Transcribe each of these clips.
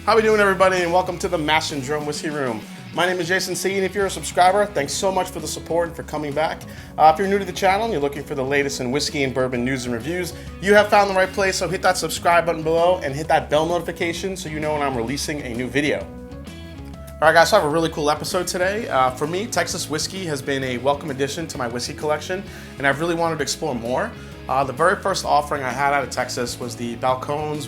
How we doing, everybody, and welcome to the Mash and Drum Whiskey Room. My name is Jason C, and if you're a subscriber, thanks so much for the support and for coming back. If you're new to the channel and you're looking for the latest in whiskey and bourbon news and reviews, you have found the right place, so hit that subscribe button below and hit that bell notification so you know when I'm releasing a new video. Alright guys, so I have a really cool episode today. For me, Texas whiskey has been a welcome addition to my whiskey collection, and I've really wanted to explore more. The very first offering I had out of Texas was the Balcones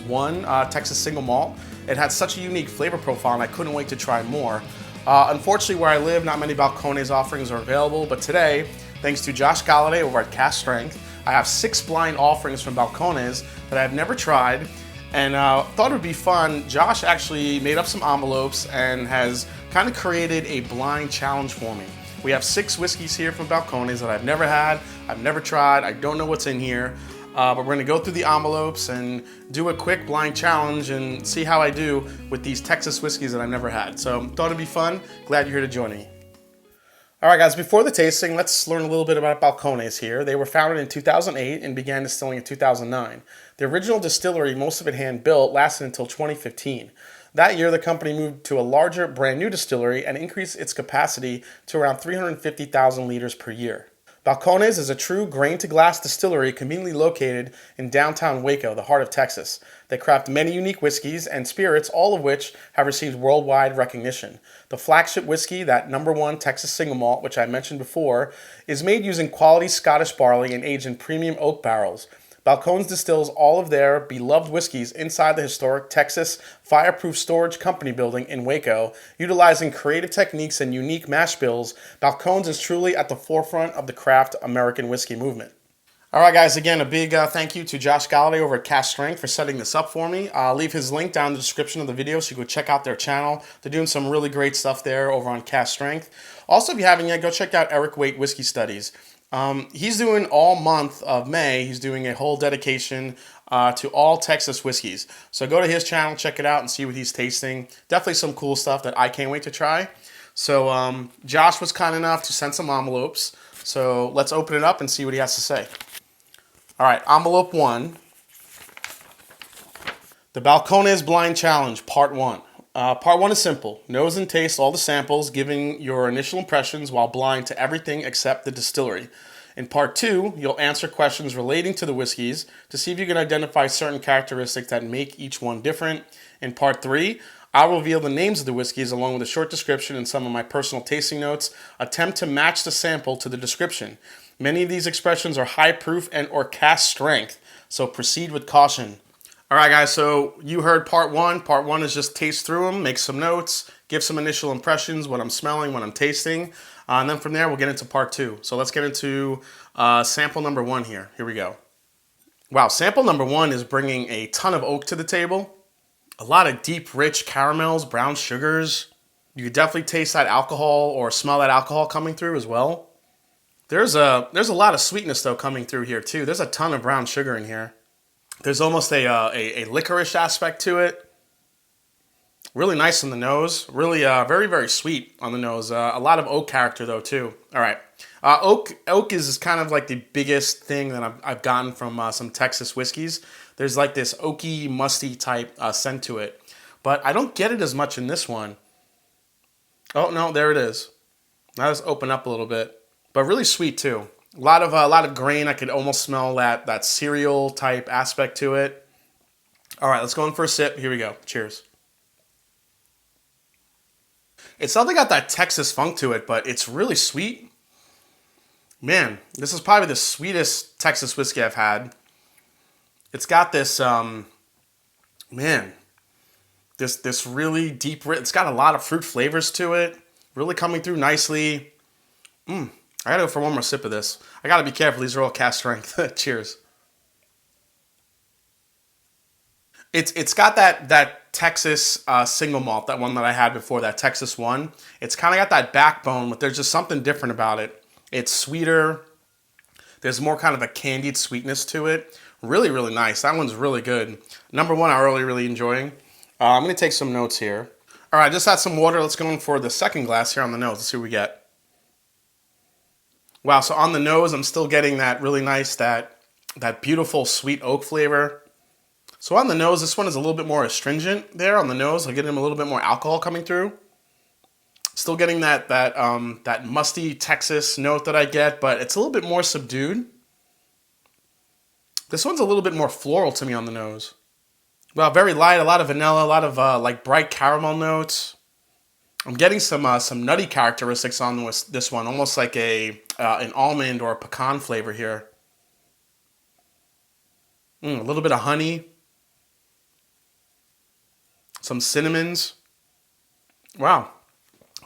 Texas Single Malt. It had such a unique flavor profile and I couldn't wait to try more. Unfortunately, where I live, not many Balcones offerings are available, but today, thanks to Josh Gollady over at Cask Strength, I have 6 blind offerings from Balcones that I've never tried, and thought it would be fun. Josh actually made up some envelopes and has kind of created a blind challenge for me. We have 6 whiskeys here from Balcones that I've never had, I've never tried, I don't know what's in here. But we're going to go through the envelopes and do a quick blind challenge and see how I do with these Texas whiskeys that I've never had. So thought it'd be fun. Glad you're here to join me. All right, guys, before the tasting, let's learn a little bit about Balcones here. They were founded in 2008 and began distilling in 2009. The original distillery, most of it hand-built, lasted until 2015. That year, the company moved to a larger, brand new distillery and increased its capacity to around 350,000 liters per year. Balcones is a true grain-to-glass distillery conveniently located in downtown Waco, the heart of Texas. They craft many unique whiskeys and spirits, all of which have received worldwide recognition. The flagship whiskey, that #1 Texas Single Malt, which I mentioned before, is made using quality Scottish barley and aged in premium oak barrels. Balcones distills all of their beloved whiskeys inside the historic Texas Fireproof Storage Company building in Waco. Utilizing creative techniques and unique mash bills, Balcones is truly at the forefront of the craft American whiskey movement. All right, guys, again, a big thank you to Josh Gollady over at Cask Strength for setting this up for me. I'll leave his link down in the description of the video so you can go check out their channel. They're doing some really great stuff there over on Cask Strength. Also, if you haven't yet, go check out Eric Waite Whiskey Studies. He's doing all month of May, he's doing a whole dedication to all Texas whiskeys. So go to his channel, check it out, and see what he's tasting. Definitely some cool stuff that I can't wait to try. So Josh was kind enough to send some envelopes. So let's open it up and see what he has to say. All right, envelope 1. The Balcones Blind Challenge, Part 1. Part 1 is simple. Nose and taste all the samples, giving your initial impressions while blind to everything except the distillery. In Part 2, you'll answer questions relating to the whiskeys to see if you can identify certain characteristics that make each one different. In Part 3, I'll reveal the names of the whiskeys along with a short description and some of my personal tasting notes. Attempt to match the sample to the description. Many of these expressions are high proof and or cask strength, so proceed with caution. All right, guys, so you heard Part 1. Part 1 is just taste through them, make some notes, give some initial impressions, what I'm smelling, what I'm tasting, and then from there we'll get into Part 2. So let's get into sample number 1 here. Here we go. Wow, sample number 1 is bringing a ton of oak to the table. A lot of deep, rich caramels, brown sugars. You could definitely taste that alcohol or smell that alcohol coming through as well. There's a lot of sweetness, though, coming through here, too. There's a ton of brown sugar in here. There's almost a licorice aspect to it. Really nice on the nose. Really very, very sweet on the nose. A lot of oak character, though, too. All right. Oak is kind of like the biggest thing that I've gotten from some Texas whiskeys. There's like this oaky, musty type scent to it. But I don't get it as much in this one. Oh, no, there it is. Now let's open up a little bit. But really sweet, too. A lot of grain. I could almost smell that cereal type aspect to it. All right, let's go in for a sip. Here we go. Cheers. It's something got that Texas funk to it, but it's really sweet. Man, this is probably the sweetest Texas whiskey I've had. It's got this, this really deep, it's got a lot of fruit flavors to it. Really coming through nicely. I gotta go for one more sip of this. I gotta be careful, these are all Cask Strength. Cheers. It's got that Texas single malt, that one that I had before, that Texas one. It's kind of got that backbone, but there's just something different about it. It's sweeter. There's more kind of a candied sweetness to it. Really, really nice. That one's really good. Number one, I'm really enjoying. I'm going to take some notes here. All right, just had some water. Let's go in for the second glass here on the nose. Let's see what we get. Wow, so on the nose, I'm still getting that really nice, that beautiful sweet oak flavor. So on the nose, this one is a little bit more astringent there on the nose. I get him a little bit more alcohol coming through. Still getting that musty Texas note that I get, but it's a little bit more subdued. This one's a little bit more floral to me on the nose. Well, very light, a lot of vanilla, a lot of like bright caramel notes. I'm getting some nutty characteristics on this one, almost like an almond or a pecan flavor here. A little bit of honey. Some cinnamons. Wow.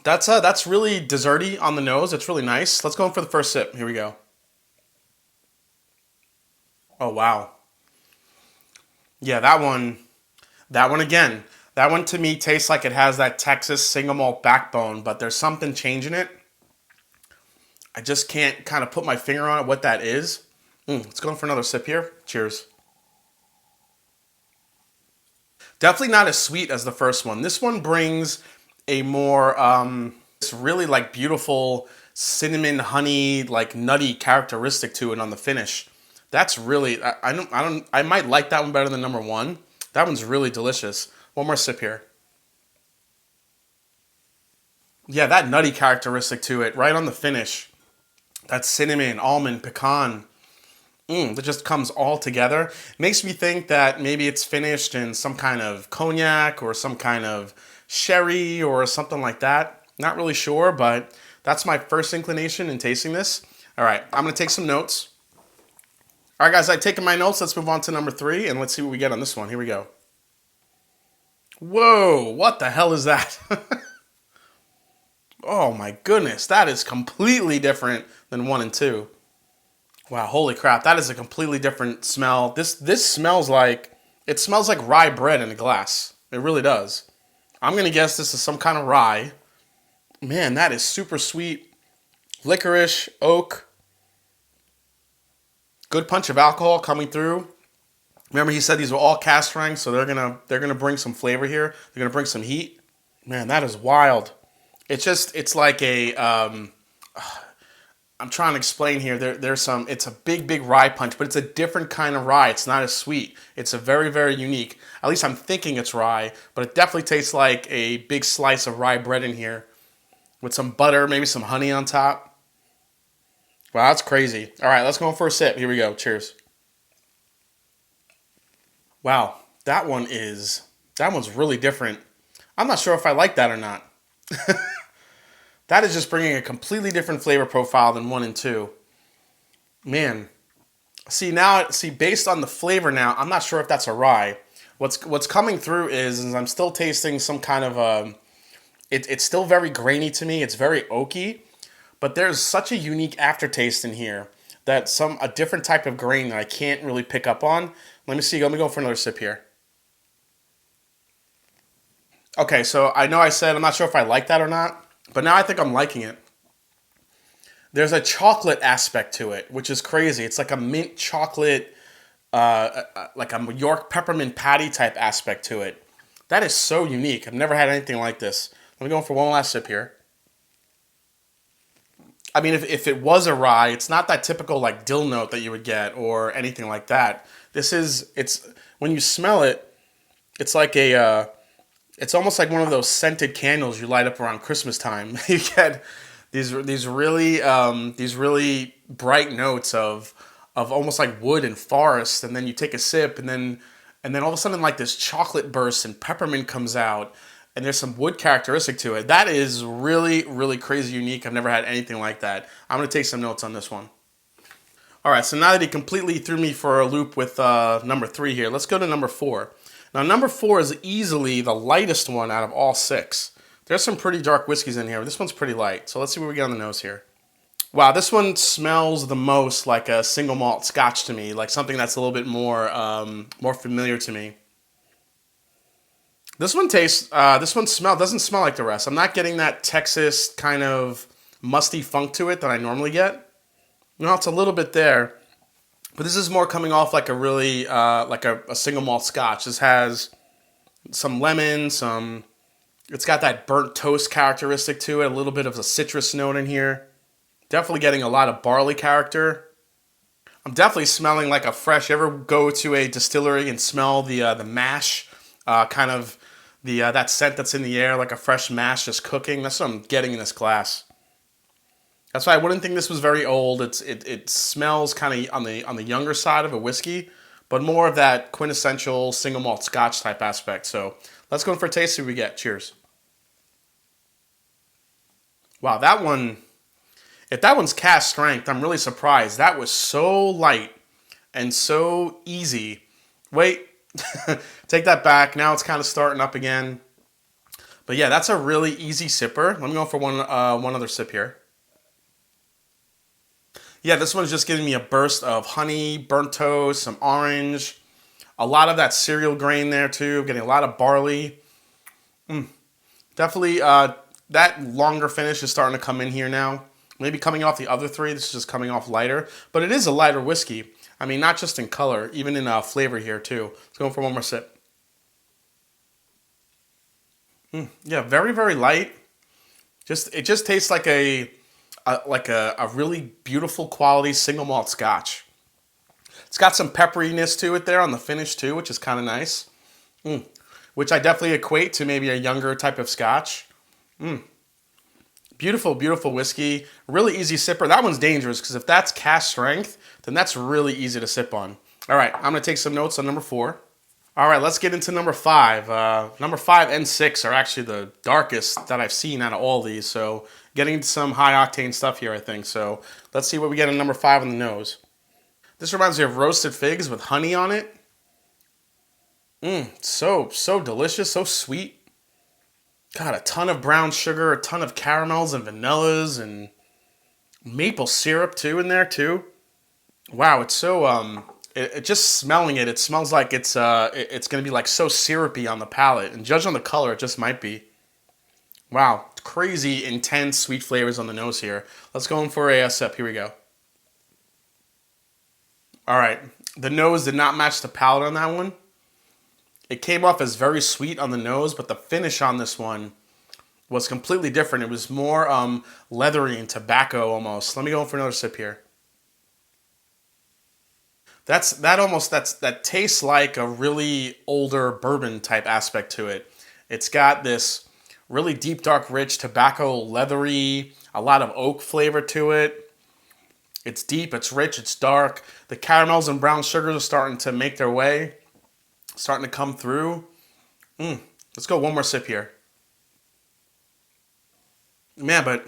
That's really desserty on the nose. It's really nice. Let's go in for the first sip. Here we go. Oh, wow. Yeah, that one again. That one to me tastes like it has that Texas single malt backbone, but there's something changing it. I just can't kind of put my finger on it what that is. Let's go in for another sip here. Cheers. Definitely not as sweet as the first one. This one brings a more, it's really like beautiful cinnamon, honey, like nutty characteristic to it on the finish. That's really, I might like that one better than number one. That one's really delicious. One more sip here. Yeah, that nutty characteristic to it, right on the finish. That cinnamon, almond, pecan. That just comes all together. Makes me think that maybe it's finished in some kind of cognac or some kind of sherry or something like that. Not really sure, but that's my first inclination in tasting this. All right, I'm going to take some notes. All right, guys, I've taken my notes. Let's move on to number 3, and let's see what we get on this one. Here we go. Whoa, what the hell is that? Oh, my goodness. That is completely different than 1 and 2. Wow, holy crap. That is a completely different smell. This smells like, it smells like rye bread in a glass. It really does. I'm going to guess this is some kind of rye. Man, that is super sweet. Licorice, oak. Good punch of alcohol coming through. Remember, he said these were all cask strength, so they're gonna bring some flavor here. They're gonna bring some heat. Man, that is wild. It's like a I'm trying to explain here. It's a big rye punch, but it's a different kind of rye. It's not as sweet. It's a very, very unique. At least I'm thinking it's rye, but it definitely tastes like a big slice of rye bread in here with some butter, maybe some honey on top. Wow, that's crazy. All right, let's go in for a sip. Here we go. Cheers. Wow, that one's really different. I'm not sure if I like that or not. That is just bringing a completely different flavor profile than 1 and 2. Man, see, based on the flavor now, I'm not sure if that's a rye. What's coming through is I'm still tasting some kind of it's still very grainy to me. It's very oaky, but there's such a unique aftertaste in here that a different type of grain that I can't really pick up on. Let me see. Let me go for another sip here. Okay, so I know I said I'm not sure if I like that or not, but now I think I'm liking it. There's a chocolate aspect to it, which is crazy. It's like a mint chocolate, like a York peppermint patty type aspect to it. That is so unique. I've never had anything like this. Let me go for one last sip here. I mean, if it was a rye, it's not that typical like dill note that you would get or anything like that. It's when you smell it, it's like it's almost like one of those scented candles you light up around Christmas time. You get these really bright notes of almost like wood and forest, and then you take a sip, and then all of a sudden like this chocolate bursts and peppermint comes out, and there's some wood characteristic to it. That is really, really crazy unique. I've never had anything like that. I'm gonna take some notes on this one. All right, so now that he completely threw me for a loop with number 3 here, let's go to number 4. Now, number 4 is easily the lightest one out of all 6. There's some pretty dark whiskeys in here, but this one's pretty light. So let's see what we get on the nose here. Wow, this one smells the most like a single malt scotch to me, like something that's a little bit more familiar to me. This one tastes, this one doesn't smell like the rest. I'm not getting that Texas kind of musty funk to it that I normally get. No, it's a little bit there, but this is more coming off like a really, like a single malt scotch. This has some lemon, it's got that burnt toast characteristic to it, a little bit of a citrus note in here. Definitely getting a lot of barley character. I'm definitely smelling like a fresh. You ever go to a distillery and smell the mash, kind of that scent that's in the air, like a fresh mash just cooking? That's what I'm getting in this glass. That's why I wouldn't think this was very old. It smells kind of on the younger side of a whiskey, but more of that quintessential single malt Scotch type aspect. So let's go in for a taste. See what we get. Cheers. Wow, that one. If that one's Cask Strength, I'm really surprised. That was so light and so easy. Wait, take that back. Now it's kind of starting up again. But yeah, that's a really easy sipper. Let me go for one other sip here. Yeah, this one's just giving me a burst of honey, burnt toast, some orange, a lot of that cereal grain there too. Getting a lot of barley. Definitely, that longer finish is starting to come in here now. Maybe coming off the other three, this is just coming off lighter. But it is a lighter whiskey. I mean, not just in color, even in flavor here too. Let's go for one more sip. Yeah, very, very light. It just tastes like a really beautiful quality single malt scotch. It's got some pepperiness to it there on the finish too, which is kind of nice. Which I definitely equate to maybe a younger type of scotch. Beautiful, beautiful whiskey. Really easy sipper. That one's dangerous because if that's Cask Strength, then that's really easy to sip on. All right, I'm going to take some notes on number 4. All right, let's get into number 5. Number 5 and 6 are actually the darkest that I've seen out of all these. So getting into some high octane stuff here, I think. So let's see what we get in number 5 on the nose. This reminds me of roasted figs with honey on it. So delicious, so sweet. God, a ton of brown sugar, a ton of caramels and vanillas and maple syrup too in there too. Wow, it's so it just smelling it smells like it's gonna be like so syrupy on the palate. And judging on the color, it just might be. Wow, crazy intense sweet flavors on the nose here. Let's go in for a sip. Here we go. All right, the nose did not match the palate on that one. It came off as very sweet on the nose, but the finish on this one was completely different. It was more leathery and tobacco almost. Let me go for another sip here. That tastes like a really older bourbon type aspect to it. It's got this really deep, dark, rich tobacco, leathery, a lot of oak flavor to it. It's deep, it's rich, it's dark. The caramels and brown sugars are starting to make their way. Starting to come through. Let's go one more sip here. Man,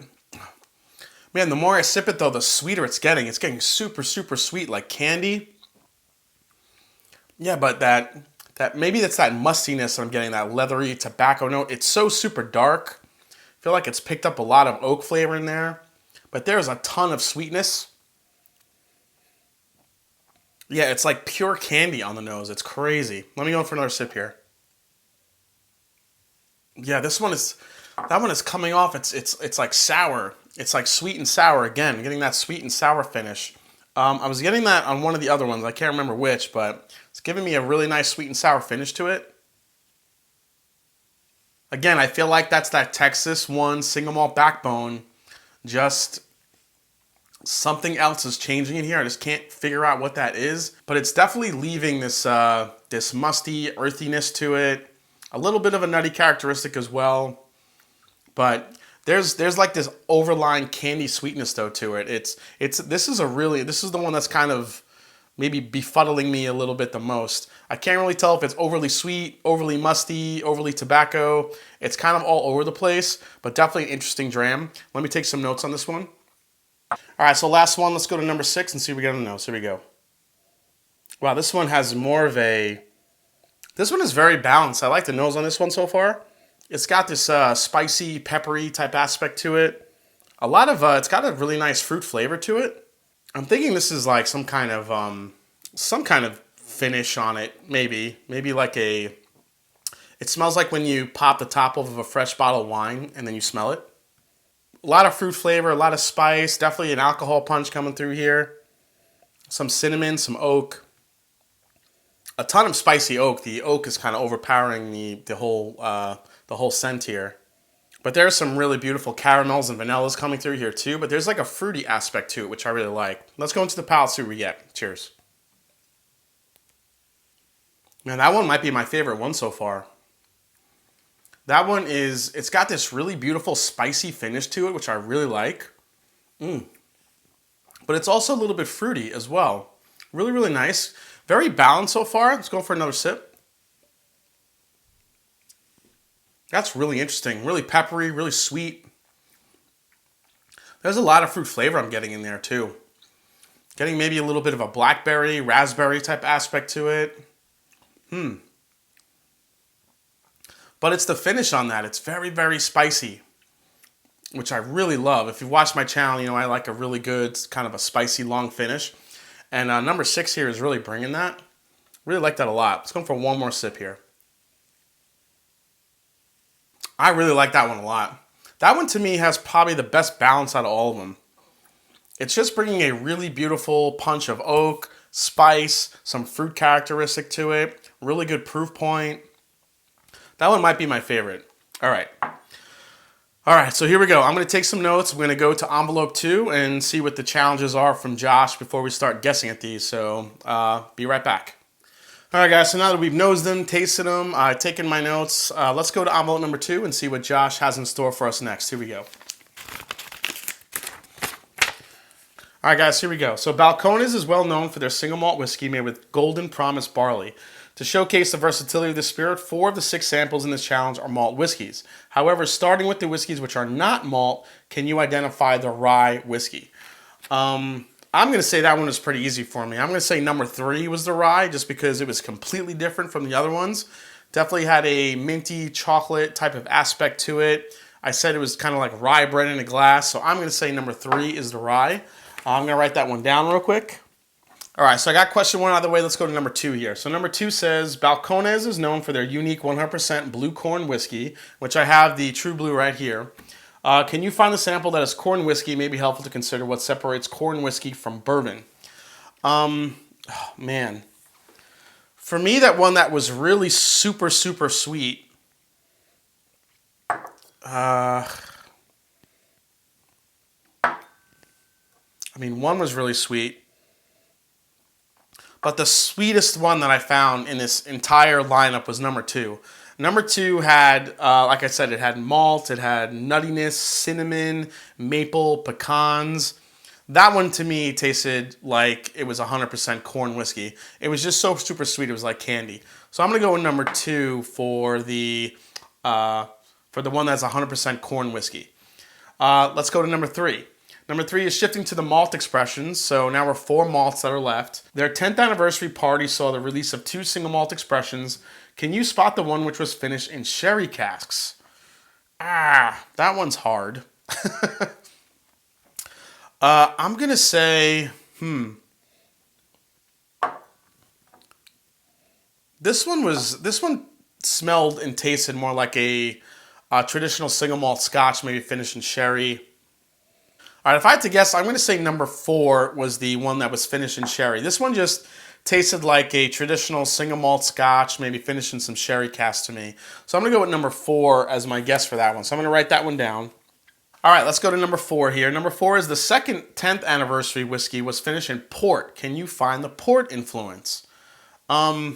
the more I sip it though, the sweeter it's getting. It's getting super, super sweet, like candy. Yeah, but that maybe that's that mustiness I'm getting, that leathery tobacco note. It's so super dark. I feel like it's picked up a lot of oak flavor in there. But there's a ton of sweetness. Yeah, it's like pure candy on the nose. It's crazy. Let me go for another sip here. Yeah, that one is coming off. It's like sour. It's like sweet and sour again. Getting that sweet and sour finish. I was getting that on one of the other ones. I can't remember which, but it's giving me a really nice sweet and sour finish to it. Again, I feel like that's that Texas one single malt backbone. Just something else is changing in here. I just can't figure out what that is, but it's definitely leaving this this musty earthiness to it. A little bit of a nutty characteristic as well, but there's like this overlying candy sweetness though to it. This is the one that's kind of maybe befuddling me a little bit the most. I can't really tell if it's overly sweet, overly musty, overly tobacco. It's kind of all over the place, but definitely an interesting dram. Let me take some notes on this one. All right, so last one. Let's go to number 6 and see what we got on the nose. Here we go. Wow, this one has more of a... This one is very balanced. I like the nose on this one so far. It's got this spicy, peppery type aspect to it. A lot of... it's got a really nice fruit flavor to it. I'm thinking this is like some kind of finish on it, maybe. Maybe like a It smells like when you pop the top off of a fresh bottle of wine and then you smell it. A lot of fruit flavor, a lot of spice, definitely an alcohol punch coming through here. Some cinnamon, some oak. A ton of spicy oak. The oak is kind of overpowering the whole scent here. But there's some really beautiful caramels and vanillas coming through here too. But there's like a fruity aspect to it, which I really like. Let's go into the palate, see what we get. Cheers. Man, that one might be my favorite one so far. That one it's got this really beautiful spicy finish to it, which I really like. But it's also a little bit fruity as well. Really, really nice. Very balanced so far. Let's go for another sip. That's really interesting. Really peppery, really sweet. There's a lot of fruit flavor I'm getting in there too. Getting maybe a little bit of a blackberry, raspberry type aspect to it. But it's the finish on that. It's very, very spicy, which I really love. If you've watched my channel, you know I like a really good kind of a spicy long finish. And number 6 here is really bringing that. Really like that a lot. Let's go for one more sip here. I really like that one a lot. That one to me has probably the best balance out of all of them. It's just bringing a really beautiful punch of oak, spice, some fruit characteristic to it. Really good proof point. That one might be my favorite. All right, so here we go. I'm going to take some notes. I'm going to go to envelope 2 and see what the challenges are from Josh before we start guessing at these. So be right back. All right, guys, so now that we've nosed them, tasted them, taken my notes, let's go to envelope number 2 and see what Josh has in store for us next. Here we go. All right, guys, here we go. So Balcones is well known for their single malt whiskey made with Golden Promise barley. To showcase the versatility of the spirit, 4 of the 6 samples in this challenge are malt whiskeys. However, starting with the whiskeys which are not malt, can you identify the rye whiskey? I'm going to say that one is pretty easy for me. I'm going to say number 3 was the rye, just because it was completely different from the other ones. Definitely had a minty chocolate type of aspect to it. I said it was kind of like rye bread in a glass, so I'm going to say number 3 is the rye. I'm going to write that one down real quick. All right, so I got question 1 out of the way. Let's go to number 2 here. So number 2 says, Balcones is known for their unique 100% blue corn whiskey, which I have the True Blue right here. Can you find the sample that is corn whiskey? It may be helpful to consider what separates corn whiskey from bourbon. Man. For me, that one that was really super, super sweet. I mean, one was really sweet. But the sweetest one that I found in this entire lineup was number 2. Number 2 had, like I said, it had malt, it had nuttiness, cinnamon, maple, pecans. That one to me tasted like it was 100% corn whiskey. It was just so super sweet, it was like candy. So I'm going to go with number 2 for the one that's 100% corn whiskey. Let's go to number 3. Number 3 is shifting to the malt expressions. So now we're 4 malts that are left. Their 10th anniversary party saw the release of 2 single malt expressions. Can you spot the one which was finished in sherry casks? That one's hard. I'm going to say, This one smelled and tasted more like a traditional single malt scotch, maybe finished in sherry. All right, if I had to guess, I'm going to say number 4 was the one that was finished in sherry. This one just tasted like a traditional single malt scotch, maybe finished in some sherry cask to me. So I'm going to go with number 4 as my guess for that one. So I'm going to write that one down. All right, let's go to number 4 here. Number 4 is the second 10th anniversary whiskey was finished in port. Can you find the port influence? I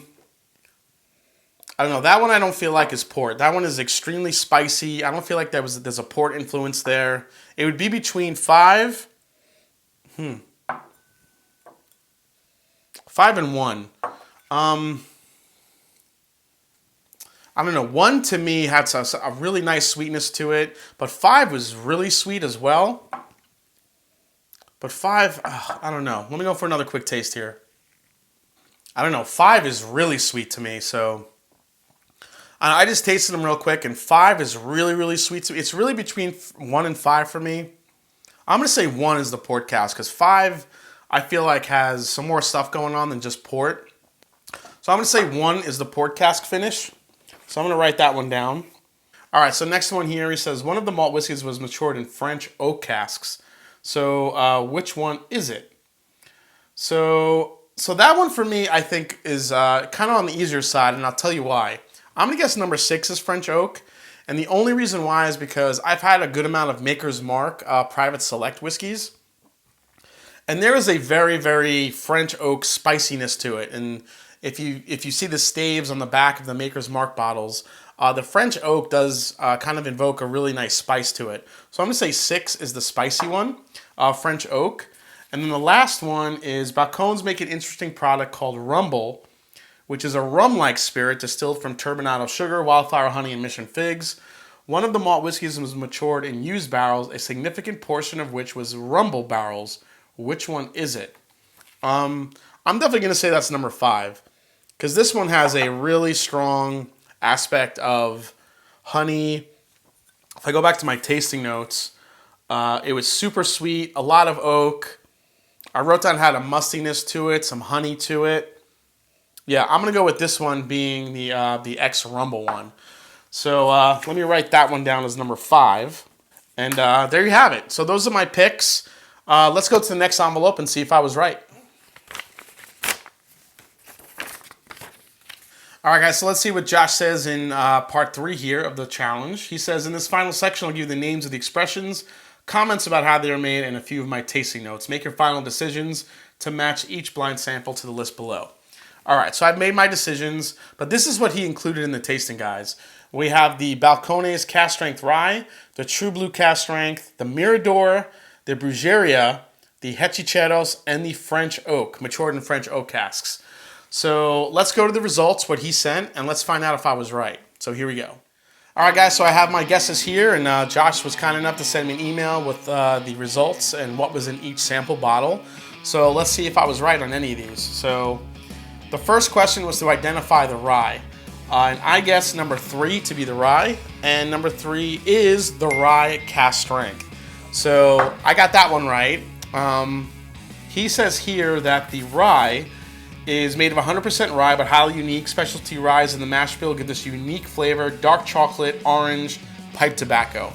don't know. That one I don't feel like is port. That one is extremely spicy. I don't feel like there's a port influence there. It would be between 5 and 1. I don't know. 1 to me had a really nice sweetness to it, but 5 was really sweet as well. But 5, I don't know. Let me go for another quick taste here. I don't know. 5 is really sweet to me, so I just tasted them real quick, and 5 is really, really sweet to me. It's really between 1 and 5 for me. I'm going to say 1 is the port cask, because 5, I feel like, has some more stuff going on than just port. So I'm going to say 1 is the port cask finish. So I'm going to write that one down. All right, so next one here, he says, one of the malt whiskeys was matured in French oak casks. So which one is it? So that one for me, I think, is kind of on the easier side, and I'll tell you why. I'm going to guess number 6 is French oak. And the only reason why is because I've had a good amount of Maker's Mark private select whiskeys. And there is a very, very French oak spiciness to it. And if you see the staves on the back of the Maker's Mark bottles, the French oak does kind of invoke a really nice spice to it. So I'm going to say 6 is the spicy one, French oak. And then the last one is Balcones make an interesting product called Rumble, which is a rum-like spirit distilled from turbinado sugar, wildflower honey, and mission figs. One of the malt whiskeys was matured in used barrels, a significant portion of which was Rumble barrels. Which one is it? I'm definitely going to say that's number 5, because this one has a really strong aspect of honey. If I go back to my tasting notes, it was super sweet, a lot of oak. I wrote down it had a mustiness to it, some honey to it. Yeah, I'm going to go with this one being the ex-Rumble one. So let me write that one down as number 5. And there you have it. So those are my picks. Let's go to the next envelope and see if I was right. All right, guys, so let's see what Josh says in part 3 here of the challenge. He says, in this final section, I'll give you the names of the expressions, comments about how they are made, and a few of my tasting notes. Make your final decisions to match each blind sample to the list below. All right, so I've made my decisions, but this is what he included in the tasting guides. We have the Balcones Cask Strength Rye, the True Blue Cask Strength, the Mirador, the Brujeria, the Hechicheros, and the French Oak, matured in French oak casks. So let's go to the results, what he sent, and let's find out if I was right. So here we go. All right, guys, so I have my guesses here, and Josh was kind enough to send me an email with the results and what was in each sample bottle. So let's see if I was right on any of these. So the first question was to identify the rye. And I guessed number 3 to be the rye, and number 3 is the rye Cask Strength. So I got that one right. He says here that the rye is made of 100% rye, but highly unique. Specialty ryes in the mash bill give this unique flavor: dark chocolate, orange, pipe tobacco.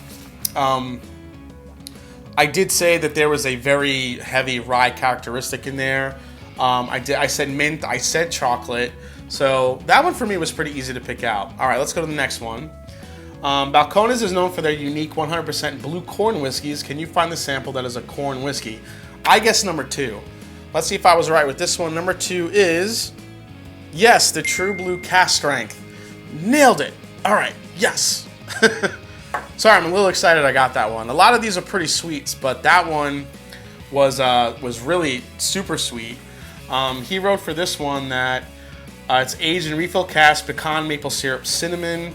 I did say that there was a very heavy rye characteristic in there. I said mint, I said chocolate. So that one for me was pretty easy to pick out. All right, let's go to the next one. Balcones is known for their unique 100% blue corn whiskeys. Can you find the sample that is a corn whiskey? I guess number 2. Let's see if I was right with this one. Number 2 is, yes, the True Blue Cask Strength. Nailed it. All right, yes. Sorry, I'm a little excited I got that one. A lot of these are pretty sweet, but that one was really super sweet. He wrote for this one that it's aged in refill cask, pecan, maple syrup, cinnamon.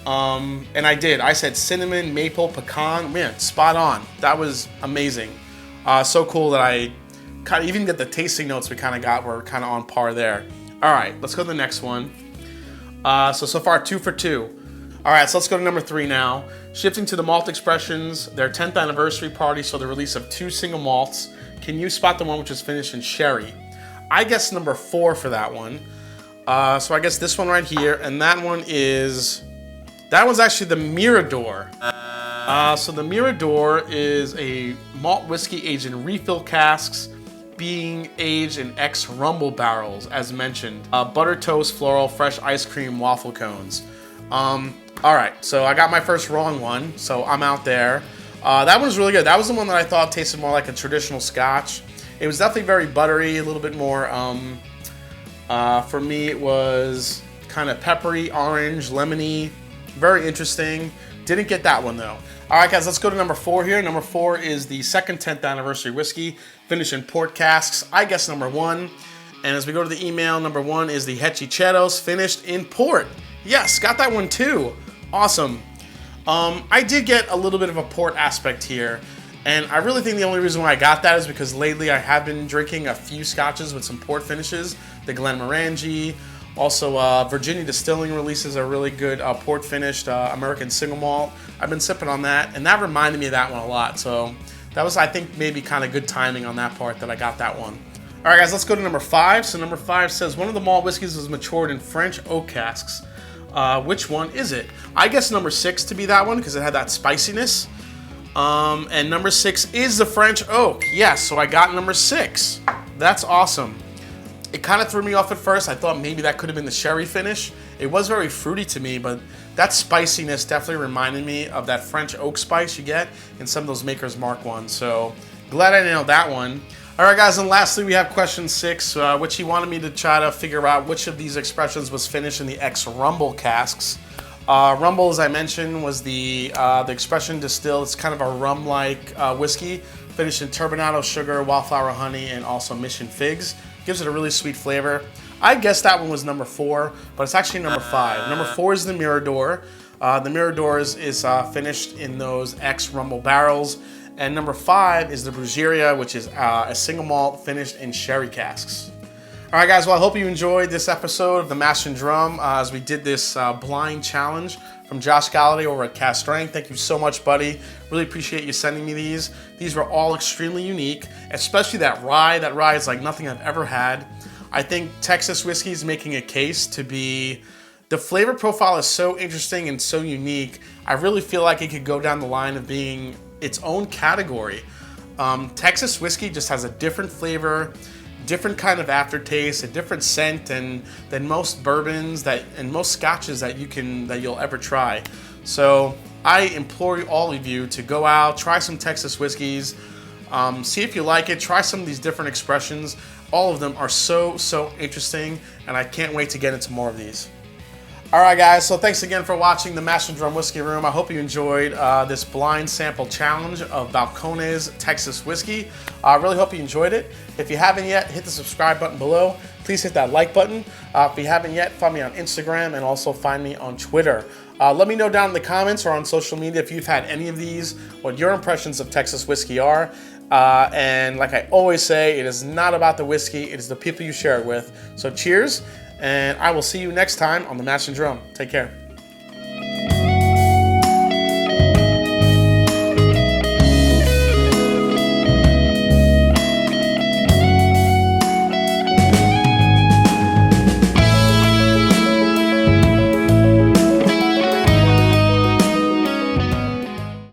And I did. I said cinnamon, maple, pecan. Man, spot on. That was amazing. So cool that I kind of even get the tasting notes we kind of got were kind of on par there. All right, let's go to the next one. So far 2 for 2. All right, so let's go to number 3 now. Shifting to the malt expressions, their 10th anniversary party saw the release of 2 single malts. Can you spot the one which is finished in sherry? I guess number 4 for that one. So I guess this one right here, and that one's actually the Mirador. So the Mirador is a malt whiskey aged in refill casks, being aged in ex-Rumble barrels, as mentioned. Butter toast, floral, fresh ice cream, waffle cones. All right, so I got my first wrong one, so I'm out there. That one was really good. That was the one that I thought tasted more like a traditional Scotch. It was definitely very buttery, a little bit more, for me it was kind of peppery, orange, lemony, very interesting. Didn't get that one though. All right, guys, let's go to number 4 here. Number 4 is the second 10th anniversary whiskey, finished in port casks. I guess number 1. And as we go to the email, number 1 is the Hechicheros, finished in port. Yes, got that one too. Awesome. I did get a little bit of a port aspect here. And I really think the only reason why I got that is because lately I have been drinking a few scotches with some port finishes. The Glenmorangie. Also, Virginia Distilling releases a really good port-finished American single malt. I've been sipping on that, and that reminded me of that one a lot. So that was, I think, maybe kind of good timing on that part that I got that one. All right, guys, let's go to number 5. So number 5 says, one of the malt whiskeys was matured in French oak casks. Which one is it? I guess number 6 to be that one because it had that spiciness. And number 6 is the French oak. Yes, so I got number 6. That's awesome. It kind of threw me off at first. I thought maybe that could have been the sherry finish. It was very fruity to me, but that spiciness definitely reminded me of that French oak spice you get in some of those Maker's Mark ones. So glad I nailed that one. All right, guys, and lastly, we have question 6, which he wanted me to try to figure out which of these expressions was finished in the ex-Rumble casks. Rumble, as I mentioned, was the expression distilled. It's kind of a rum-like whiskey, finished in turbinado sugar, wildflower honey, and also mission figs. Gives it a really sweet flavor. I guess that one was number 4, but it's actually number 5. Number 4 is the Mirador. The Mirador is finished in those ex-Rumble barrels. And number 5 is the Brujeria, which is a single malt finished in sherry casks. All right, guys, well, I hope you enjoyed this episode of the Mash and Drum as we did this blind challenge from Josh Gollady over at Cask Strength. Thank you so much, buddy. Really appreciate you sending me these. These were all extremely unique, especially that rye. That rye is like nothing I've ever had. I think Texas whiskey is making a case to be... The flavor profile is so interesting and so unique. I really feel like it could go down the line of being its own category. Texas whiskey just has a different flavor, different kind of aftertaste, a different scent than most bourbons and most scotches that you'll ever try. So I implore all of you to go out, try some Texas whiskeys, see if you like it, try some of these different expressions. All of them are so interesting, and I can't wait to get into more of these. All right, guys, so thanks again for watching the Mash and Drum Whiskey Room. I hope you enjoyed this blind sample challenge of Balcones Texas whiskey. I really hope you enjoyed it. If you haven't yet, hit the subscribe button below. Please hit that like button. If you haven't yet, find me on Instagram and also find me on Twitter. Let me know down in the comments or on social media if you've had any of these, what your impressions of Texas whiskey are. And like I always say, it is not about the whiskey, it is the people you share it with. So cheers. And I will see you next time on the Mash and Drum. Take care.